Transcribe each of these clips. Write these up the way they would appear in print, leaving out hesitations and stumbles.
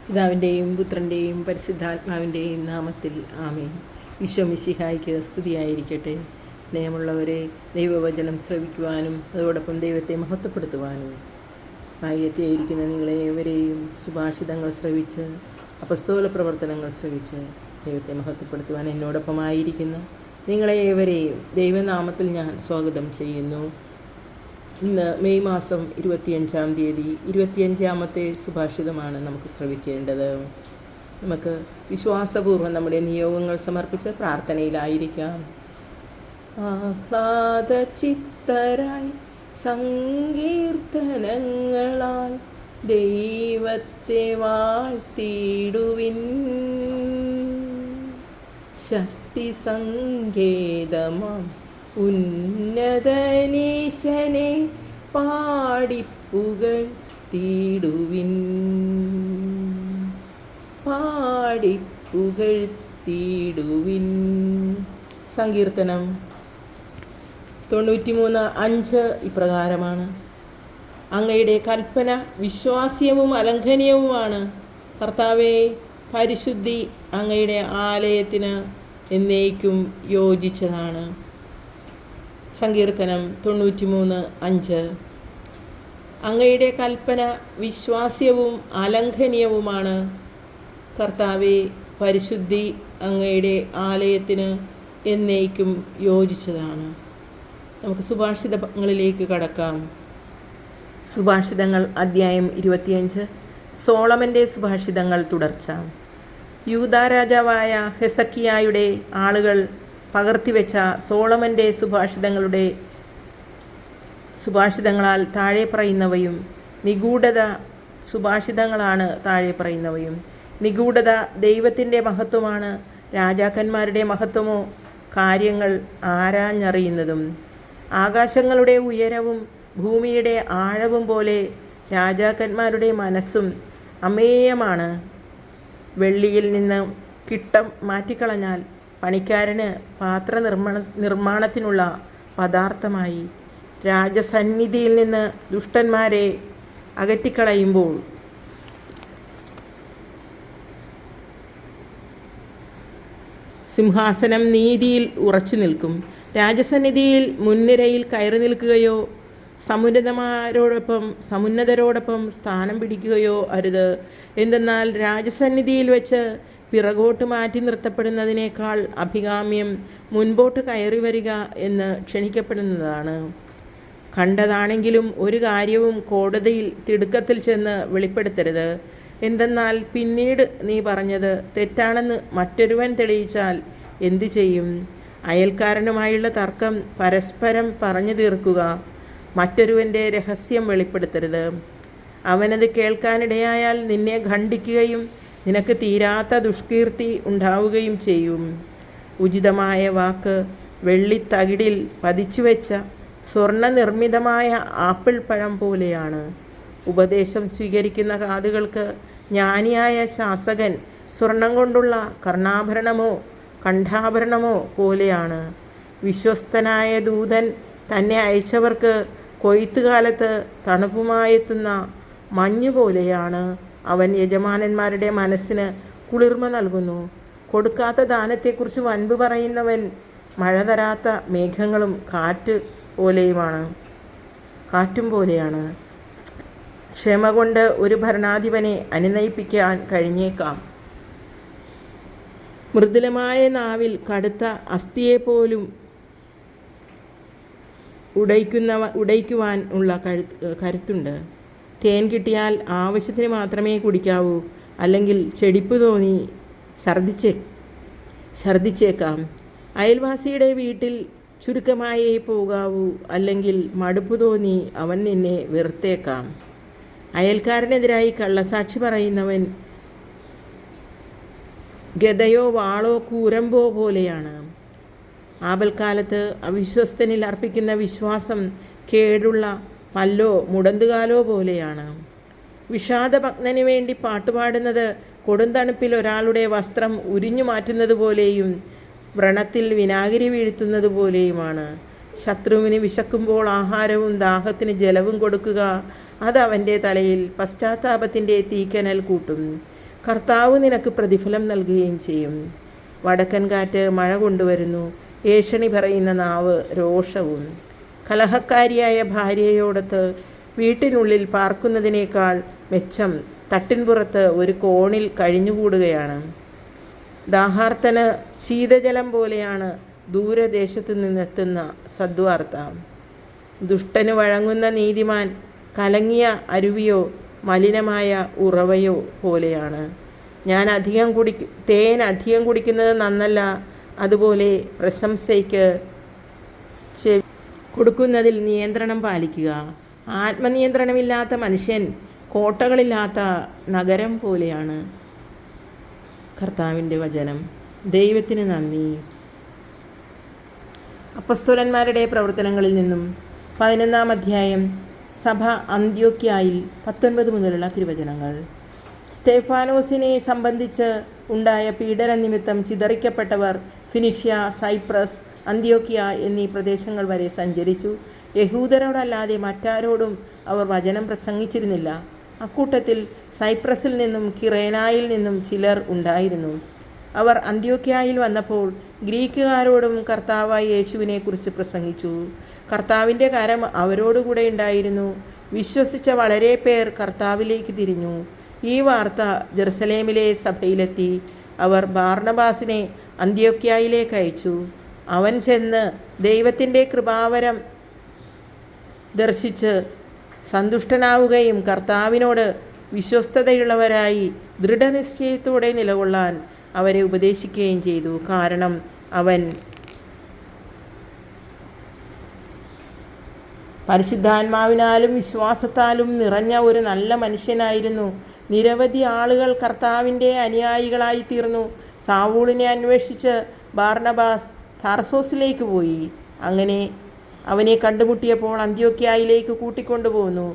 പിതാവിൻ്റെയും പുത്രൻ്റെയും പരിശുദ്ധാത്മാവിൻ്റെയും നാമത്തിൽ ആമേൻ. ഈശോ മിശിഹായ്ക്ക് സ്തുതിയായിരിക്കട്ടെ. സ്നേഹമുള്ളവരെ, ദൈവവചനം ശ്രവിക്കുവാനും അതോടൊപ്പം ദൈവത്തെ മഹത്വപ്പെടുത്തുവാനും എത്തിയിരിക്കുന്ന നിങ്ങളേവരെയും സുഭാഷിതങ്ങൾ ശ്രവിച്ച് അപ്പസ്തോല പ്രവർത്തനങ്ങൾ ശ്രവിച്ച് ദൈവത്തെ മഹത്വപ്പെടുത്തുവാൻ എന്നോടൊപ്പമായിരിക്കുന്ന നിങ്ങളേവരെയും ദൈവനാമത്തിൽ ഞാൻ സ്വാഗതം ചെയ്യുന്നു. ഇന്ന് മെയ് മാസം 25-ാം തീയതി 25-ാമത്തെ സുഭാഷിതമാണ് നമുക്ക് ശ്രവിക്കേണ്ടത്. നമുക്ക് വിശ്വാസപൂർവ്വം നമ്മുടെ നിയോഗങ്ങൾ സമർപ്പിച്ച് പ്രാർത്ഥനയിലായിരിക്കാം. ആഹ്ലാദചിത്തരായി സങ്കീർത്തനങ്ങളാൽ ദൈവത്തെ വാഴ്ത്തിടുവിൻ. ശക്തി സങ്കേതമാം ഉന്നതനീശനെ പാടിപ്പുകഴ്ത്തിടുവിൻ. സങ്കീർത്തനം 93:5 ഇപ്രകാരമാണ്: അങ്ങയുടെ കൽപ്പന വിശ്വാസ്യവും അലംഘനീയവുമാണ്. കർത്താവേ, പരിശുദ്ധി അങ്ങയുടെ ആലയത്തിന് എന്നേക്കും യോജിച്ചതാണ്. സങ്കീർത്തനം 93:5. അങ്ങയുടെ കൽപ്പന വിശ്വാസ്യവും അലംഘനീയവുമാണ്. കർത്താവെ, പരിശുദ്ധി അങ്ങയുടെ ആലയത്തിന് എന്നേക്കും യോജിച്ചതാണ്. നമുക്ക് സുഭാഷിതങ്ങളിലേക്ക് കടക്കാം. സുഭാഷിതങ്ങൾ അധ്യായം 25. സോളമൻ്റെ സുഭാഷിതങ്ങൾ തുടർച്ച. യൂദാ രാജാവായ ഹെസക്കിയായുടെ ആളുകൾ പകർത്തിവെച്ച സോളമൻ്റെ സുഭാഷിതങ്ങളാൽ താഴെ പറയുന്നവയും നിഗൂഢത സുഭാഷിതങ്ങളാണ്. താഴെ പറയുന്നവയും നിഗൂഢത ദൈവത്തിൻ്റെ മഹത്വമാണ്. രാജാക്കന്മാരുടെ മഹത്വമോ കാര്യങ്ങൾ ആരാഞ്ഞറിയുന്നതും. ആകാശങ്ങളുടെ ഉയരവും ഭൂമിയുടെ ആഴവും പോലെ രാജാക്കന്മാരുടെ മനസ്സും അമേയമാണ്. വെള്ളിയിൽ നിന്ന് കിട്ടം മാറ്റിക്കളഞ്ഞാൽ പണിക്കാരന് നിർമ്മാണത്തിനുള്ള പദാർത്ഥമായി. രാജസന്നിധിയിൽ നിന്ന് ദുഷ്ടന്മാരെ അകറ്റിക്കളയുമ്പോൾ സിംഹാസനം നീതിയിൽ ഉറച്ചു നിൽക്കും. രാജസന്നിധിയിൽ മുൻനിരയിൽ കയറി നിൽക്കുകയോ സമുന്നതരോടൊപ്പം സ്ഥാനം പിടിക്കുകയോ അരുത്. എന്തെന്നാൽ രാജസന്നിധിയിൽ വെച്ച് പിറകോട്ട് മാറ്റി നിർത്തപ്പെടുന്നതിനേക്കാൾ അഭികാമ്യം മുൻപോട്ട് കയറി വരിക എന്ന് ക്ഷണിക്കപ്പെടുന്നതാണ്. കണ്ടതാണെങ്കിലും ഒരു കാര്യവും കോടതിയിൽ തിടുക്കത്തിൽ ചെന്ന് വെളിപ്പെടുത്തരുത്. എന്തെന്നാൽ പിന്നീട് നീ പറഞ്ഞത് തെറ്റാണെന്ന് മറ്റൊരുവൻ തെളിയിച്ചാൽ എന്തു ചെയ്യും? അയൽക്കാരനുമായുള്ള തർക്കം പരസ്പരം പറഞ്ഞു തീർക്കുക. മറ്റൊരുവൻ്റെ രഹസ്യം വെളിപ്പെടുത്തരുത്. അവനത് കേൾക്കാനിടയായാൽ നിന്നെ ഖണ്ഡിക്കുകയും നിനക്ക് തീരാത്ത ദുഷ്കീർത്തി ഉണ്ടാവുകയും ചെയ്യും. ഉചിതമായ വാക്ക് വെള്ളിത്തകിടിൽ പതിച്ചുവെച്ച സ്വർണ്ണ നിർമ്മിതമായ ആപ്പിൾ പഴം പോലെയാണ്. ഉപദേശം സ്വീകരിക്കുന്ന കാതുകൾക്ക് ജ്ഞാനിയായ ശാസകൻ സ്വർണം കൊണ്ടുള്ള കർണാഭരണമോ കണ്ഠാഭരണമോ പോലെയാണ്. വിശ്വസ്തനായ ദൂതൻ തന്നെ അയച്ചവർക്ക് കൊയ്ത്തുകാലത്ത് തണുപ്പുമായെത്തുന്ന മഞ്ഞു പോലെയാണ്. അവൻ യജമാനന്മാരുടെ മനസ്സിന് കുളിർമ നൽകുന്നു. കൊടുക്കാത്ത ദാനത്തെക്കുറിച്ച് വൻപ് പറയുന്നവൻ മഴ തരാത്ത മേഘങ്ങളും കാറ്റും പോലെയാണ്. ക്ഷമ കൊണ്ട് ഒരു ഭരണാധിപനെ അനുനയിപ്പിക്കാൻ കഴിഞ്ഞേക്കാം. മൃദുലമായ നാവിൽ കടുത്ത അസ്ഥിയെപ്പോലും ഉടയ്ക്കുവാൻ ഉള്ള കരുത്തുണ്ട്. തേൻ കിട്ടിയാൽ ആവശ്യത്തിന് മാത്രമേ കുടിക്കാവൂ, അല്ലെങ്കിൽ ചെടിപ്പ് തോന്നി ഛർദിച്ചേക്കാം. അയൽവാസിയുടെ വീട്ടിൽ ചുരുക്കമായേ പോകാവൂ, അല്ലെങ്കിൽ മടുപ്പ് തോന്നി അവൻ നിന്നെ വെറുത്തേക്കാം. അയൽക്കാരനെതിരായി കള്ളസാക്ഷി പറയുന്നവൻ ഗദയോ വാളോ കൂരമ്പോ പോലെയാണ്. ആപൽക്കാലത്ത് അവിശ്വസ്തനിൽ അർപ്പിക്കുന്ന വിശ്വാസം കേടുള്ള പല്ലോ മുടന്തുകാലോ പോലെയാണ്. വിഷാദഭഗ്നന് വേണ്ടി പാട്ടുപാടുന്നത് കൊടുന്തണുപ്പിൽ ഒരാളുടെ വസ്ത്രം ഉരിഞ്ഞു മാറ്റുന്നത് പോലെയും വ്രണത്തിൽ വിനാഗിരി വീഴ്ത്തുന്നത് പോലെയുമാണ്. ശത്രുവിന് വിശക്കുമ്പോൾ ആഹാരവും ദാഹത്തിന് ജലവും കൊടുക്കുക, അത് അവൻ്റെ തലയിൽ പശ്ചാത്താപത്തിൻ്റെ തീക്കനൽ കൂട്ടും. കർത്താവ് നിനക്ക് പ്രതിഫലം നൽകുകയും ചെയ്യും. വടക്കൻ കാറ്റ് മഴ കൊണ്ടുവരുന്നു, ഏഷണി പറയുന്ന നാവ് രോഷവും. കലഹക്കാരിയായ ഭാര്യയോടൊത്ത് വീട്ടിനുള്ളിൽ പാർക്കുന്നതിനേക്കാൾ മെച്ചം തട്ടിൻപുറത്ത് ഒരു കോണിൽ കഴിഞ്ഞുകൂടുകയാണ്. ദാഹാർത്തന് ശീതജലം പോലെയാണ് ദൂരദേശത്തു നിന്നെത്തുന്ന സദ്വാർത്ത. ദുഷ്ടന് വഴങ്ങുന്ന നീതിമാൻ കലങ്ങിയ അരുവിയോ മലിനമായ ഉറവയോ പോലെയാണ്. തേൻ അധികം കുടിക്കുന്നത് നന്നല്ല, അതുപോലെ പ്രശംസയ്ക്ക് ചെവി കൊടുക്കുന്നതിൽ നിയന്ത്രണം പാലിക്കുക. ആത്മനിയന്ത്രണമില്ലാത്ത മനുഷ്യൻ കോട്ടകളില്ലാത്ത നഗരം പോലെയാണ്. കർത്താവിൻ്റെ വചനം. ദൈവത്തിന് നന്ദി. അപ്പസ്തോലന്മാരുടെ പ്രവർത്തനങ്ങളിൽ നിന്നും 11-ാം അധ്യായം. സഭ അന്ത്യോക്യയിൽ 19 മുതലുള്ള തിരുവചനങ്ങൾ. സ്തെഫാനോസിനെ സംബന്ധിച്ച് ഉണ്ടായ പീഡന നിമിത്തം ചിതറിക്കപ്പെട്ടവർ ഫിനിഷ്യ, സൈപ്രസ്, അന്ത്യോക്യ എന്നീ പ്രദേശങ്ങൾ വരെ സഞ്ചരിച്ചു. യഹൂദരോടല്ലാതെ മറ്റാരോടും അവർ വചനം പ്രസംഗിച്ചിരുന്നില്ല. അക്കൂട്ടത്തിൽ സൈപ്രസിൽ നിന്നും കിറേനായിൽ നിന്നും ചിലർ ഉണ്ടായിരുന്നു. അവർ അന്ത്യോക്യയിൽ വന്നപ്പോൾ ഗ്രീക്കുകാരോടും കർത്താവായ യേശുവിനെക്കുറിച്ച് പ്രസംഗിച്ചു. കർത്താവിൻ്റെ കരം അവരോടുകൂടെ ഉണ്ടായിരുന്നു. വിശ്വസിച്ച വളരെ പേർ കർത്താവിലേക്ക് തിരിഞ്ഞു. ഈ വാർത്ത ജെറുസലേമിലെ സഭയിലെത്തി. അവർ ബാർണബാസിനെ അന്ത്യോക്യയിലേക്ക് അയച്ചു. അവൻ ചെന്ന് ദൈവത്തിൻ്റെ കൃപാവരം ദർശിച്ച് സന്തുഷ്ടനാവുകയും കർത്താവിനോട് വിശ്വസ്തതയുള്ളവരായി ദൃഢനിശ്ചയത്തോടെ നിലകൊള്ളാൻ അവരെ ഉപദേശിക്കുകയും ചെയ്തു. കാരണം അവൻ പരിശുദ്ധാത്മാവിനാലും വിശ്വാസത്താലും നിറഞ്ഞ ഒരു നല്ല മനുഷ്യനായിരുന്നു. നിരവധി ആളുകൾ കർത്താവിൻ്റെ അനുയായികളായി തീർന്നു. സാവൂളിനെ അന്വേഷിച്ച് ബാർണബാസ് താർസോസിലേക്ക് പോയി. അങ്ങനെ അവനെ കണ്ടുമുട്ടിയപ്പോൾ അന്ത്യോക്യയിലേക്ക് കൂട്ടിക്കൊണ്ടുപോന്നു.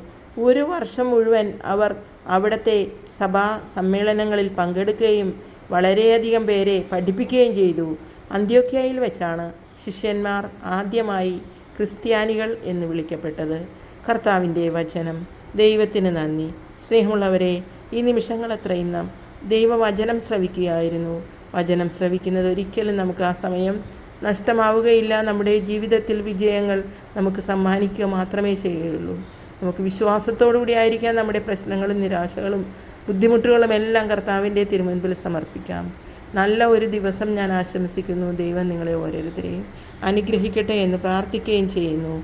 1 വർഷം മുഴുവൻ അവർ അവിടുത്തെ സഭാ സമ്മേളനങ്ങളിൽ പങ്കെടുക്കുകയും വളരെയധികം പേരെ പഠിപ്പിക്കുകയും ചെയ്തു. അന്ത്യോക്യയിൽ വെച്ചാണ് ശിഷ്യന്മാർ ആദ്യമായി ക്രിസ്ത്യാനികൾ എന്ന് വിളിക്കപ്പെട്ടത്. കർത്താവിൻ്റെ വചനം. ദൈവത്തിന് നന്ദി. സ്നേഹമുള്ളവരെ, ഈ നിമിഷങ്ങൾ അത്രയും നാം ദൈവവചനം ശ്രവിക്കുകയായിരുന്നു. വചനം ശ്രവിക്കുന്നത് ഒരിക്കലും നമുക്ക് ആ സമയം നഷ്ടമാവുകയില്ല. നമ്മുടെ ജീവിതത്തിൽ വിജയങ്ങൾ നമുക്ക് സമ്മാനിക്കുക മാത്രമേ ചെയ്യുകയുള്ളൂ. നമുക്ക് വിശ്വാസത്തോടുകൂടി ആയിരിക്കാം നമ്മുടെ പ്രശ്നങ്ങളും നിരാശകളും ബുദ്ധിമുട്ടുകളും എല്ലാം കർത്താവിൻ്റെ തിരുമുൻപിൽ സമർപ്പിക്കാം. നല്ല ഒരു ദിവസം ഞാൻ ആശംസിക്കുന്നു. ദൈവം നിങ്ങളെ ഓരോരുത്തരെയും അനുഗ്രഹിക്കട്ടെ എന്ന് പ്രാർത്ഥിക്കുകയും ചെയ്യുന്നു.